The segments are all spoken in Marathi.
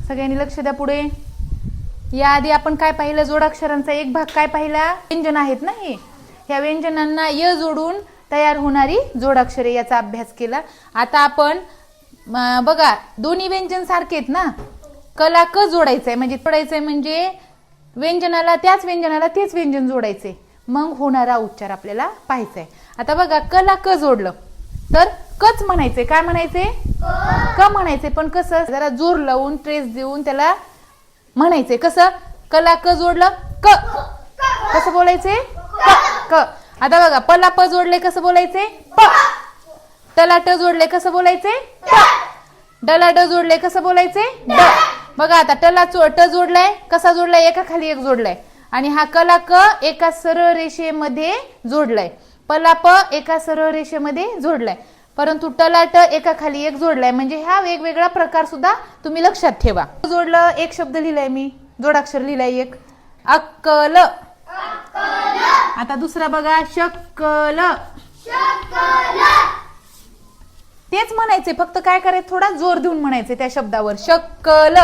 सगळ्यांनी लक्ष द्या पुढे. याआधी आपण काय पाहिलं, जोडाक्षरांचा एक भाग काय पाहिला, व्यंजन आहेत ना हे. ह्या व्यंजनांना य जोडून तयार होणारी जोडाक्षरे याचा अभ्यास केला. आता आपण बघा दोन्ही व्यंजन सारखे आहेत ना, कला क जोडायचंय म्हणजे व्यंजनाला त्याच व्यंजनाला तेच व्यंजन जोडायचंय, मग होणारा उच्चार आपल्याला पाहायचाय. आता बघा कला क जोडलं तर कच म्हणायचंय. काय म्हणायचंय, क म्हणायचंय. पण कसं, जरा जोर लावून ट्रेस देऊन त्याला म्हणायचंय. कसं, कला क जोडलं क, कसं बोलायचंय क. आता बघा पला प जोडले कसं बोलायचंय प, टला ट जोडले कसं बोलायचंय ट, डला ड जोडले कसं बोलायचंय ड. बघा आता टला ट जोडलाय, कसा जोडलाय, एका खाली एक जोडलाय. आणि हा कला क एका सरळ रेषेमध्ये जोडलाय, पला प एका सरळ रेषेमध्ये जोडलाय, परंतु टला ट एका खाली एक जोडलाय. म्हणजे हा वेगवेगळा प्रकार सुद्धा तुम्ही लक्षात ठेवा. जोडलं, एक शब्द लिहिलाय मी, जोडाक्षर लिहिलाय एक, अक्कल. आता दुसरा बघा, शकल. तेच म्हणायचे, फक्त काय करायचं, थोडा जोर देऊन म्हणायचे त्या शब्दावर, शकल.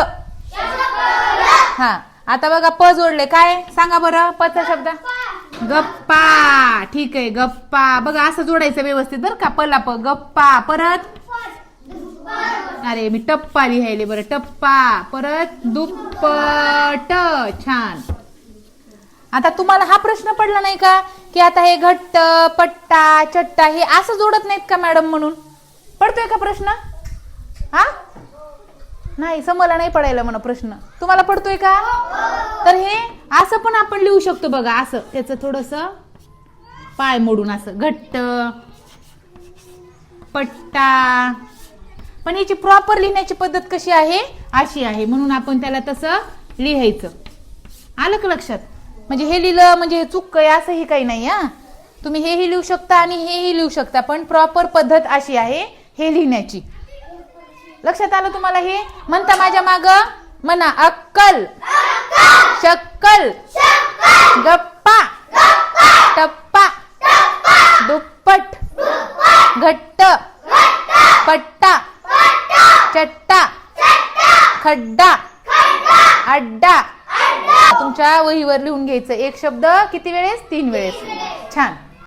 हा, आता बघा प जोडले, काय सांगा बरं पचा शब्द, गप्पा. ठीक आहे, गप्पा. बघा असं जोडायचं व्यवस्थित बरं का, पला प गप्पा. परत, अरे मी टप्पा लिहायले, बरं टप्पा. परत दुप्पट. छान. आता तुम्हाला हा प्रश्न पडला नाही का, की आता हे घट्ट, पट्टा, चट्टा हे असं जोडत नाहीत का मॅडम म्हणून? पडतोय का प्रश्न? हा नाही, समोरला नाही पडायला म्हणा प्रश्न. तुम्हाला पडतोय का? तर हे असं पण आपण लिहू शकतो बघा, असं त्याचं थोडस पाय मोडून, असं घट्ट, पट्टा. पण याची प्रॉपर लिहिण्याची पद्धत कशी आहे, अशी आहे, म्हणून आपण त्याला तसं लिहायचं. आलं का लक्षात? म्हणजे हे लिहिलं म्हणजे हे चूक आहे असंही काही नाही. हा, तुम्ही हेही लिहू शकता आणि हेही लिहू शकता, पण प्रॉपर पद्धत अशी आहे हे लिहिण्याची. लक्षात आलं तुम्हाला? हे म्हणता माझ्या माग म्हणा, अक्कल, शक्कल, गप्पा, टप्पा, दुप्पट, घट्ट, पट्टा, चट्टा, खड्डा, अड्डा. तुमच्या वहीवर लिहून घ्यायचं एक शब्द किती वेळेस, 3 वेळेस. छान.